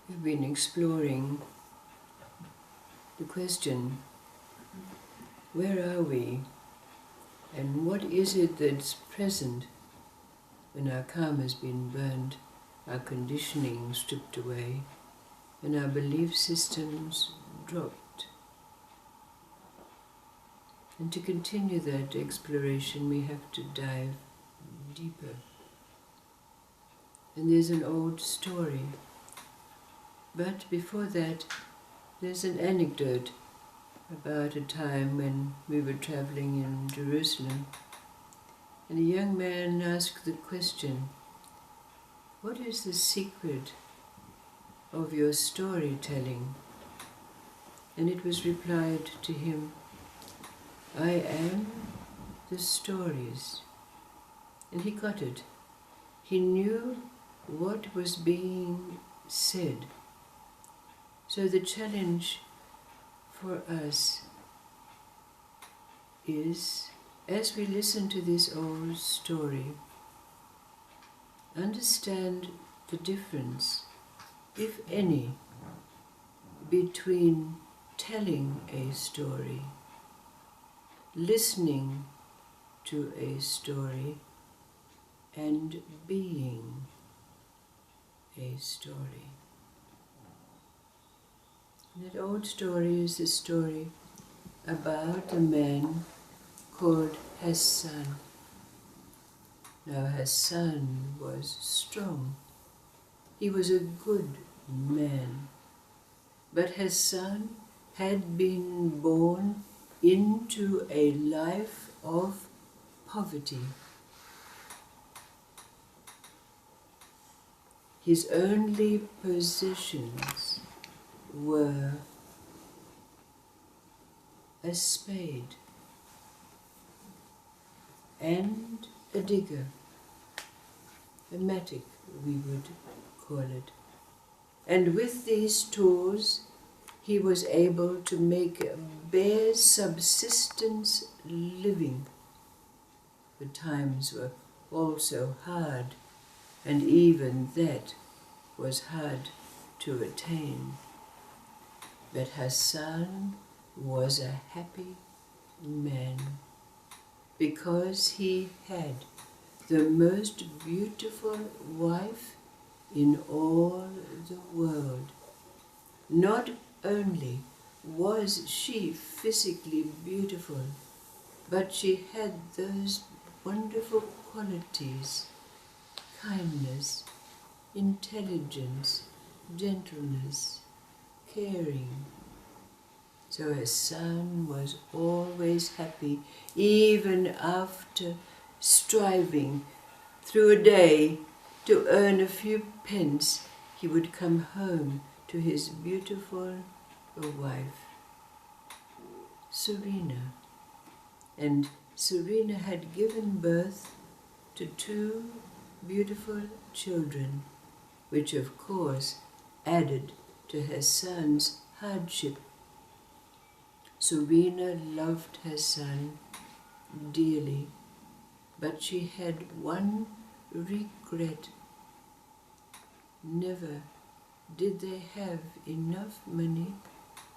We've been exploring the question, where are we and what is it that's present when our karma has been burned, our conditioning stripped away, and our belief systems dropped. And to continue that exploration, we have to dive deeper. And there's an old story. But before that, there's an anecdote about a time when we were traveling in Jerusalem, and a young man asked the question, "What is the secret of your storytelling?" And it was replied to him, "I am the stories." And he got it. He knew what was being said. So the challenge for us is, as we listen to this old story, understand the difference, if any, between telling a story, listening to a story, and being a story. That old story is a story about a man called Hassan. Now Hassan was strong. He was a good man. But Hassan had been born into a life of poverty. His only possessions were a spade and a digger, a mattock we would call it. And with these tools he was able to make a bare subsistence living. The times were also hard, and even that was hard to attain. But Hassan was a happy man because he had the most beautiful wife in all the world. Not only was she physically beautiful, but she had those wonderful qualities: kindness, intelligence, gentleness, caring. So Hassan was always happy, even after striving through a day to earn a few pence. He would come home to his beautiful wife, Serena. And Serena had given birth to 2 beautiful children, which of course added to Hassan's hardship. Serena loved Hassan dearly, but she had one regret. Never did they have enough money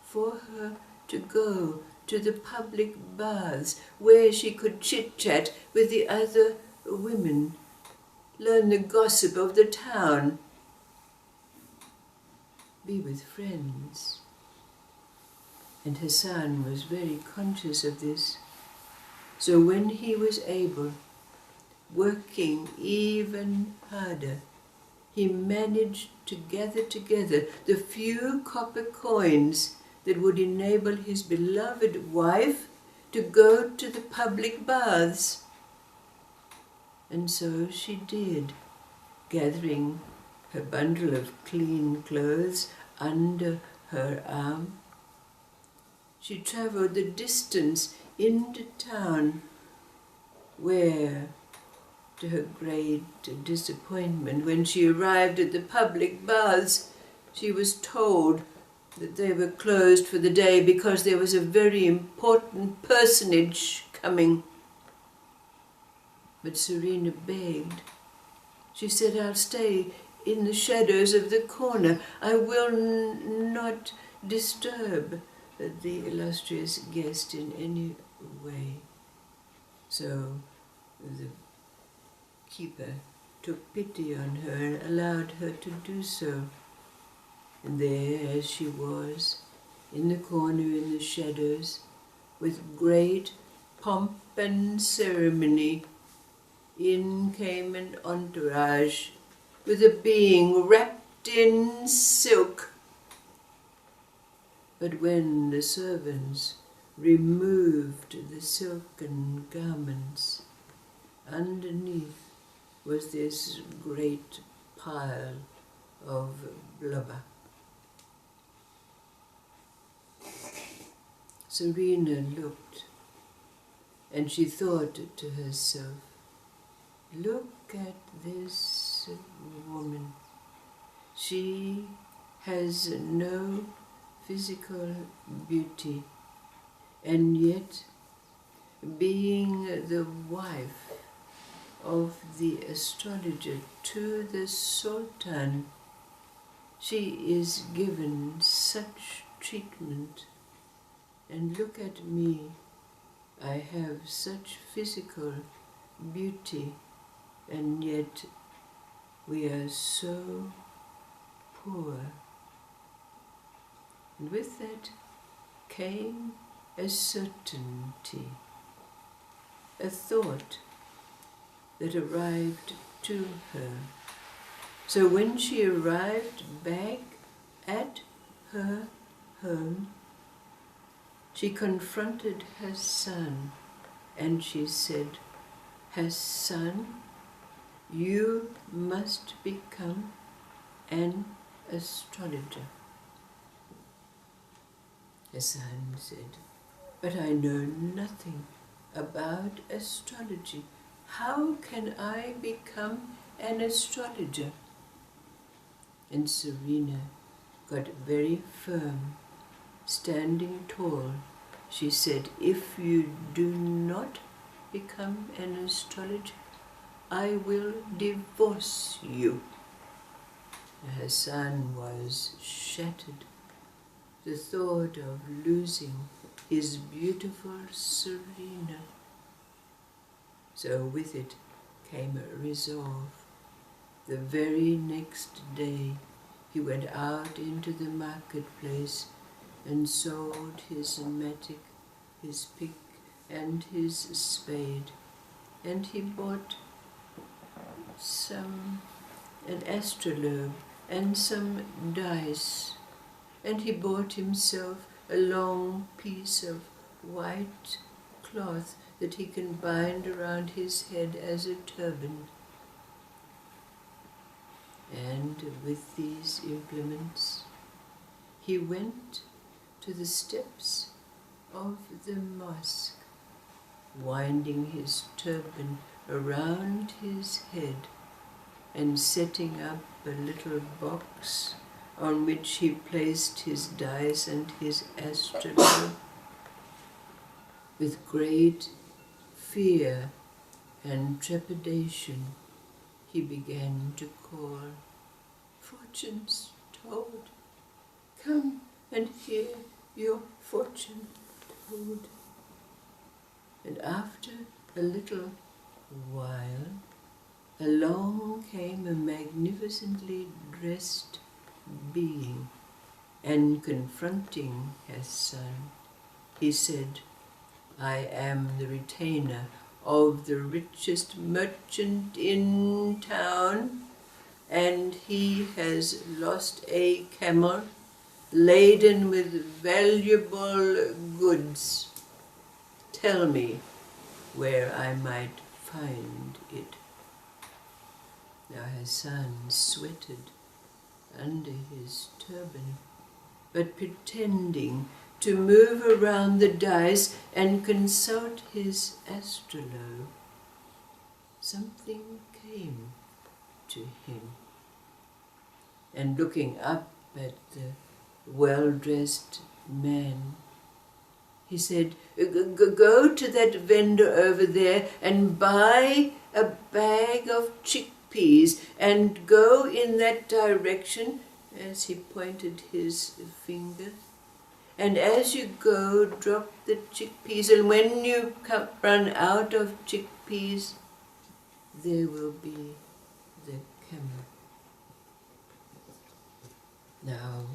for her to go to the public baths where she could chit-chat with the other women, learn the gossip of the town, be with friends. And Hassan was very conscious of this. So when he was able, working even harder, he managed to gather together the few copper coins that would enable his beloved wife to go to the public baths. And so she did, gathering her bundle of clean clothes under her arm. She travelled the distance into town where, to her great disappointment, when she arrived at the public baths, she was told that they were closed for the day because there was a very important personage coming. But Serena begged. She said, "I'll stay in the shadows of the corner. I will not disturb the illustrious guest in any way. So the keeper took pity on her and allowed her to do so. And there as she was, in the corner in the shadows, with great pomp and ceremony, in came an entourage with a being wrapped in silk. But when the servants removed the silken garments, underneath was this great pile of blubber. Serena looked, and she thought to herself, look at this woman. She has no physical beauty, and yet, being the wife of the astrologer to the Sultan, she is given such treatment. And look at me, I have such physical beauty, and yet we are so poor. And with that came a certainty, a thought that arrived to her. So when she arrived back at her home, she confronted Hassan and she said, Hassan, you must become an astrologer. Hassan said, but I know nothing about astrology. How can I become an astrologer? And Serena got very firm. Standing tall, she said, if you do not become an astrologer, I will divorce you. Hassan was shattered. The thought of losing his beautiful Serena. So with it came a resolve. The very next day he went out into the marketplace and sold his mattock, his pick and his spade, and he bought an astrolabe and some dice, and he bought himself a long piece of white cloth that he can bind around his head as a turban. And with these implements he went to the steps of the mosque, winding his turban around his head and setting up a little box on which he placed his dice and his astrolabe. With great fear and trepidation, he began to call, fortunes told, come and hear your fortune told. And after a little while, along came a magnificently dressed being, and confronting Hassan, he said, I am the retainer of the richest merchant in town, and he has lost a camel laden with valuable goods. Tell me where I might find it. Now Hassan sweated under his turban, but pretending to move around the dice and consult his astrolabe, something came to him. And looking up at the well-dressed man, he said, go to that vendor over there and buy a bag of chickpeas chickpeas and go in that direction, as he pointed his finger. And as you go, drop the chickpeas, and when you run out of chickpeas, there will be the camel. Now,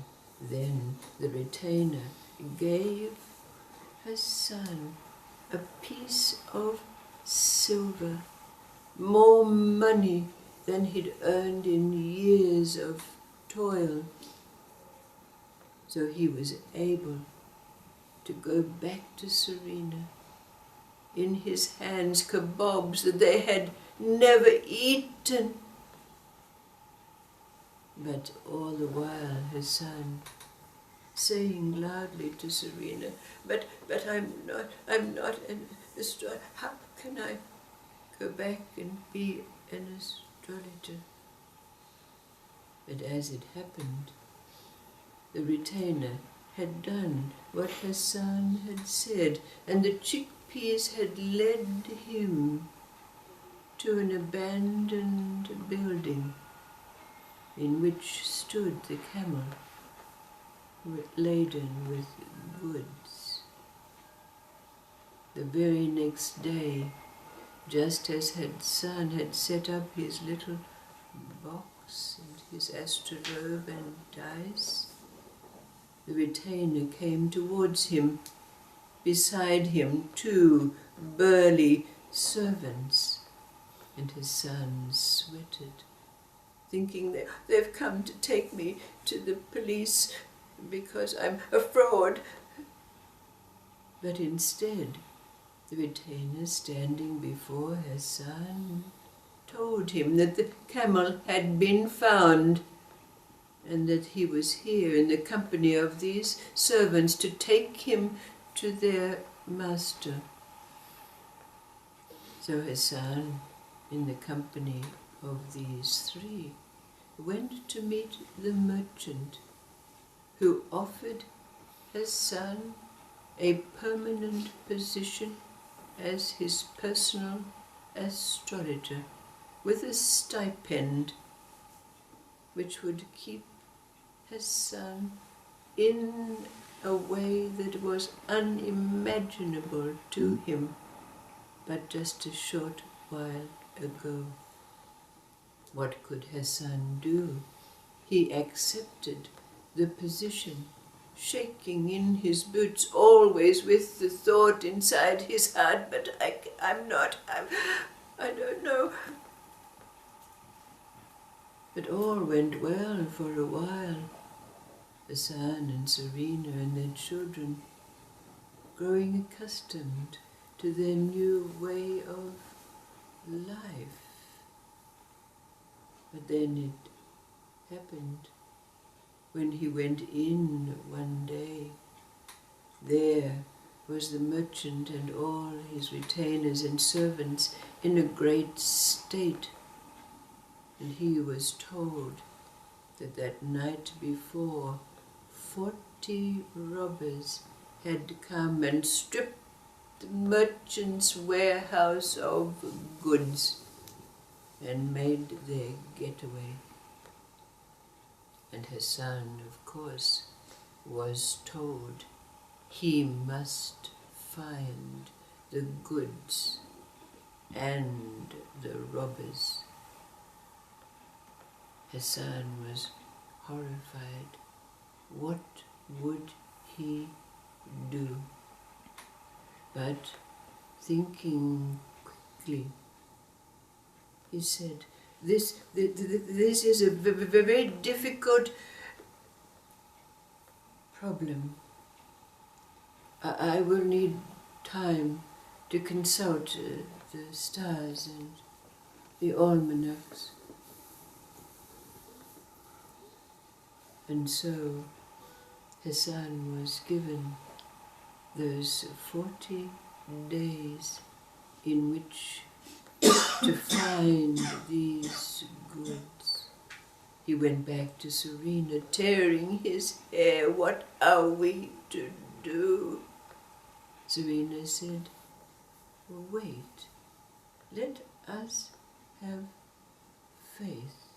then the retainer gave Hassan a piece of silver, more money than he'd earned in years of toil. So he was able to go back to Serena. In his hands, kebabs that they had never eaten. But all the while, Hassan saying loudly to Serena, but I'm not an astrologer. How can I go back and be an astrologer? But as it happened, the retainer had done what Hassan had said, and the chickpeas had led him to an abandoned building in which stood the camel laden with goods. The very next day, just as Hassan had set up his little box and his astrolabe and dice, the retainer came towards him. Beside him, 2 burly servants, and Hassan sweated, thinking that they've come to take me to the police because I'm a fraud. But instead, the retainer standing before Hassan told him that the camel had been found and that he was here in the company of these servants to take him to their master. So Hassan, in the company of these 3, went to meet the merchant, who offered Hassan a permanent position as his personal astrologer, with a stipend which would keep Hassan in a way that was unimaginable to him but just a short while ago. What could Hassan do? He accepted the position, shaking in his boots, always with the thought inside his heart, but I don't know. But all went well for a while. Hassan and Serena and their children growing accustomed to their new way of life. But then it happened when he went in one day. There was the merchant and all his retainers and servants in a great state, and he was told that night before 40 robbers had come and stripped the merchant's warehouse of goods and made their getaway. And Hassan, of course, was told he must find the goods and the robbers. Hassan was horrified. What would he do? But thinking quickly, he said, this is a very difficult problem. I will need time to consult the stars and the almanacs. And so Hassan was given those 40 days in which to find these goods. He went back to Serena, tearing his hair. What are we to do? Serena said, wait, let us have faith.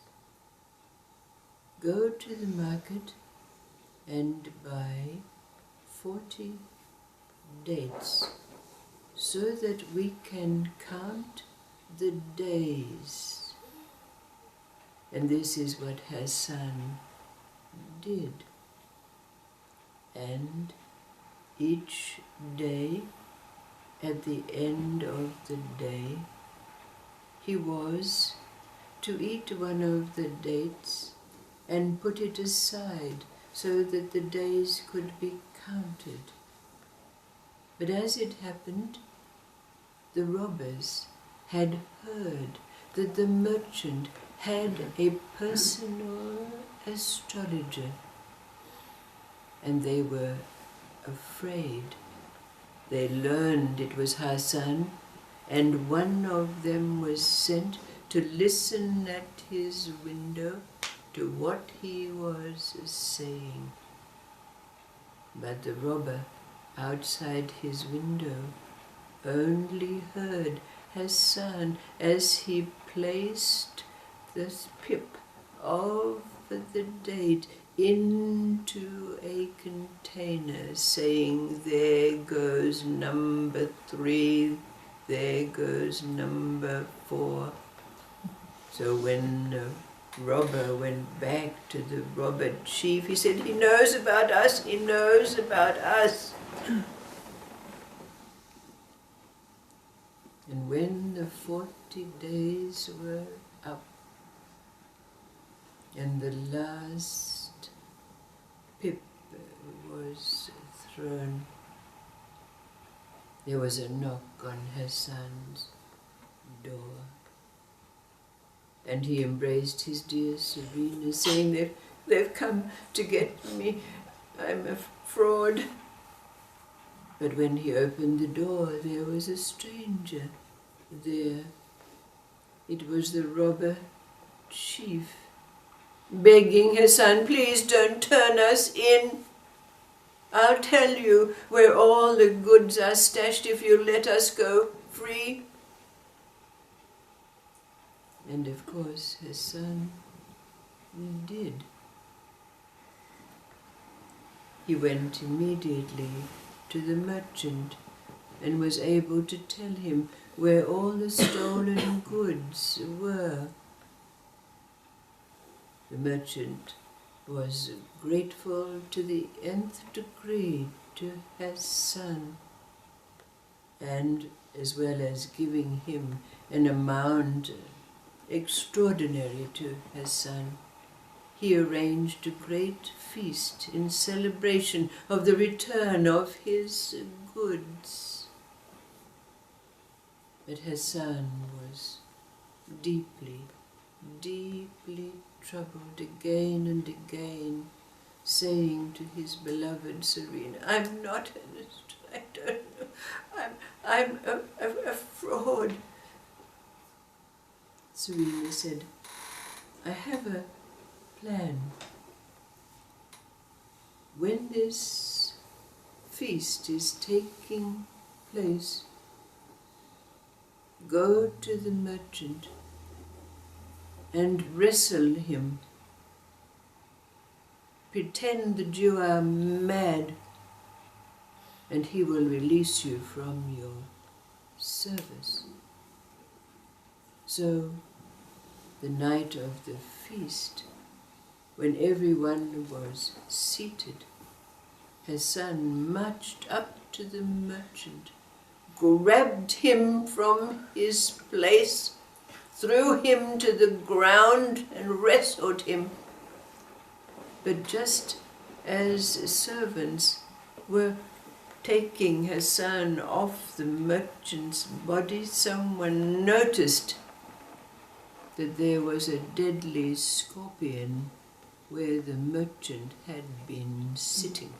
Go to the market and buy 40 dates so that we can count the days. And this is what Hassan did. And each day, at the end of the day, he was to eat one of the dates and put it aside so that the days could be counted. But as it happened, the robbers had heard that the merchant had a personal astrologer, and they were afraid. They learned it was Hassan, and one of them was sent to listen at his window to what he was saying. But the robber outside his window only heard Hassan as he placed the pip of the date into a container, saying, "There goes number 3, there goes number 4. So when the robber went back to the robber chief, he said, "He knows about us, he knows about us." And when the 40 days were up and the last pip was thrown, there was a knock on Hassan's door. And he embraced his dear Serena, saying, they've come to get me. I'm a fraud." But when he opened the door, there was a stranger there. It was the robber chief, begging Hassan, "Please don't turn us in. I'll tell you where all the goods are stashed if you let us go free." And of course Hassan did. He went immediately to the merchant and was able to tell him where all the stolen goods were. The merchant was grateful to the nth degree to Hassan, and as well as giving him an amount extraordinary to Hassan, he arranged a great feast in celebration of the return of his goods. But Hassan was deeply, deeply troubled again and again, saying to his beloved Serena, "I'm not I don't know. I'm a fraud." Serena said, "I have a plan. When this feast is taking place, go to the merchant and wrestle him. Pretend that you are mad, and he will release you from your service." So, the night of the feast, when everyone was seated, Hassan marched up to the merchant, grabbed him from his place, threw him to the ground and wrestled him. But just as servants were taking Hassan off the merchant's body, someone noticed that there was a deadly scorpion where the merchant had been sitting.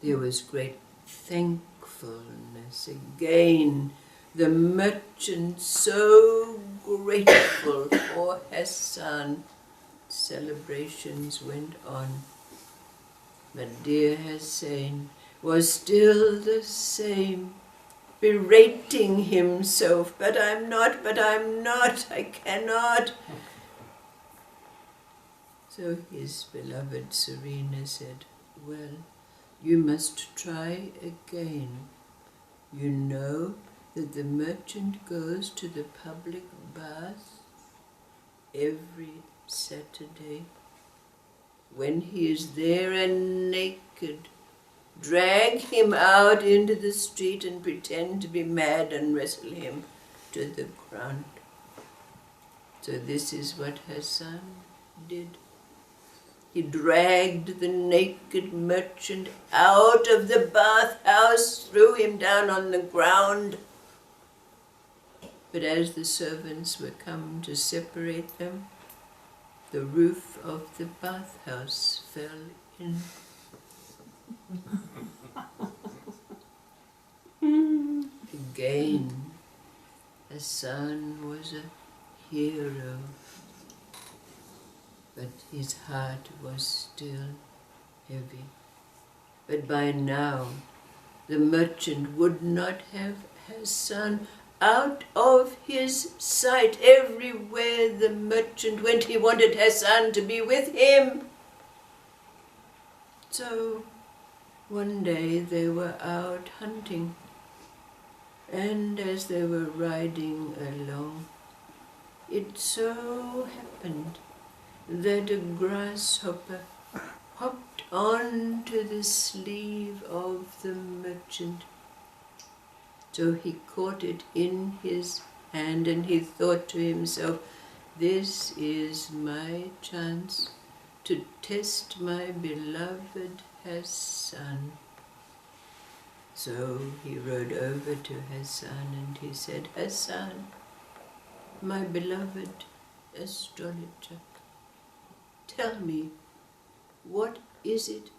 There was great thankfulness again. The merchant so grateful for Hassan. Celebrations went on. But dear Hassan was still the same, berating himself, but I'm not, I cannot. So his beloved Serena said, well, you must try again. You know that the merchant goes to the public bath every Saturday. When he is there and naked, drag him out into the street and pretend to be mad and wrestle him to the ground. So this is what Hassan did. He dragged the naked merchant out of the bathhouse, threw him down on the ground. But as the servants were come to separate them, the roof of the bathhouse fell in. Again, Hassan was a hero, but his heart was still heavy. But by now, the merchant would not have Hassan out of his sight. Everywhere the merchant went, he wanted Hassan to be with him. So one day they were out hunting, and as they were riding along, it so happened that a grasshopper hopped onto the sleeve of the merchant. So he caught it in his hand and he thought to himself, this is my chance to test my beloved Hassan. So he rode over to Hassan and he said, Hassan, my beloved astrologer, tell me, what is it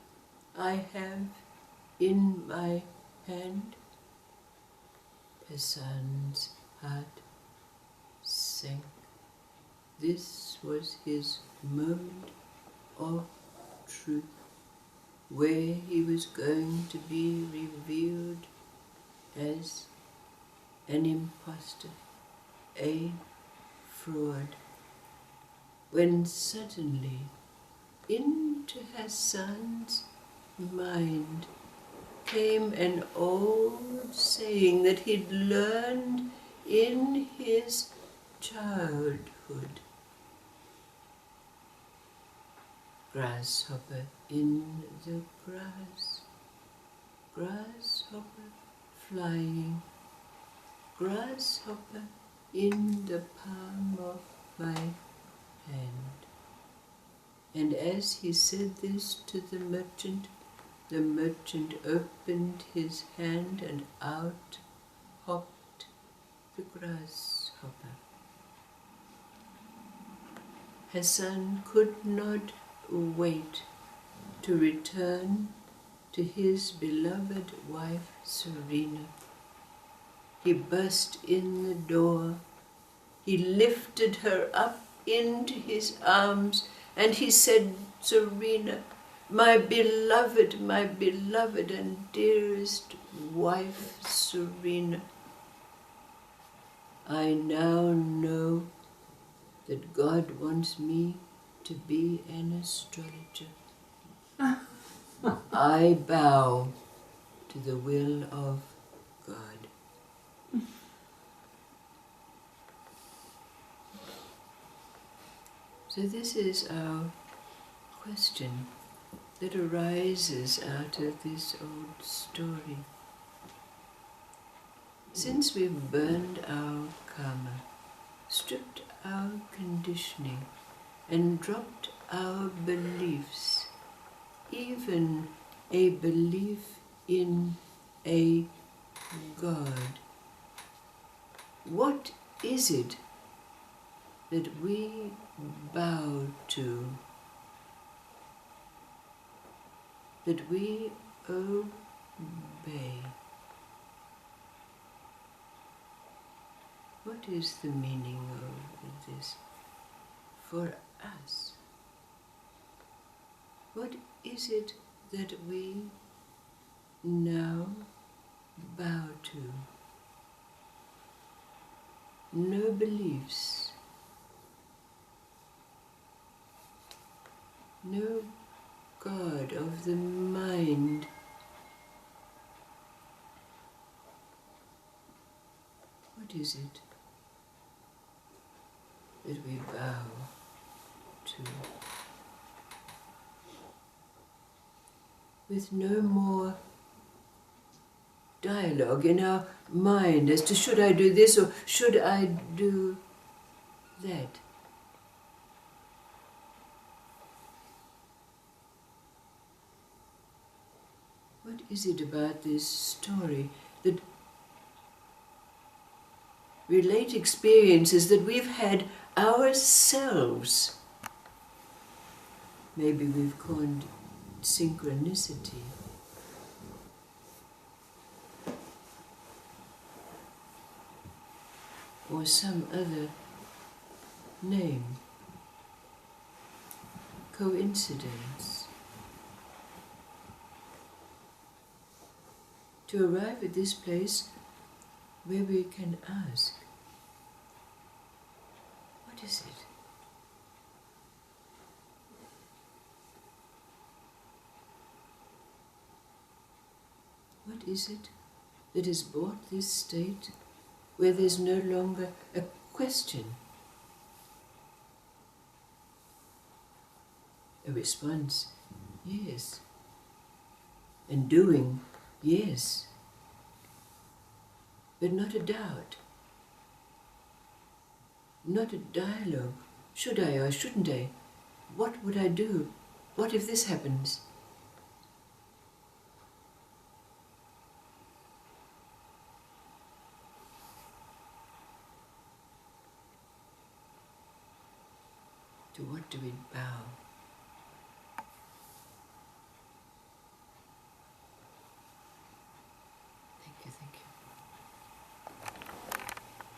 I have in my hand? Hassan's heart sank. This was his moment of truth, where he was going to be revealed as an impostor, a fraud, when suddenly into Hassan's mind came an old saying that he'd learned in his childhood. Grasshopper in the grass, grasshopper flying, grasshopper in the palm of my hand. And as he said this to the merchant opened his hand and out hopped the grasshopper. Hassan could not wait to return to his beloved wife Serena. He burst in the door. He lifted her up into his arms and he said, Serena, my beloved and dearest wife Serena, I now know that God wants me to be an astrologer. I bow to the will of God. So this is our question that arises out of this old story. Since we've burned our karma, stripped our conditioning, and dropped our beliefs, even a belief in a God, what is it that we bow to, that we obey? What is the meaning of this for us? What is it that we now bow to? no beliefs, no God of the mind. What is it that we bow to? With no more dialogue in our mind as to should I do this or should I do that. What is it about this story that relate experiences that we've had ourselves? Maybe we've called synchronicity. Or some other name. Coincidence. To arrive at this place where we can ask, what is it? What is it that has brought this state where there's no longer a question, a response, yes, and doing, yes, but not a doubt, not a dialogue. Should I or shouldn't I? What would I do? What if this happens? To what do we bow? Thank you, thank you.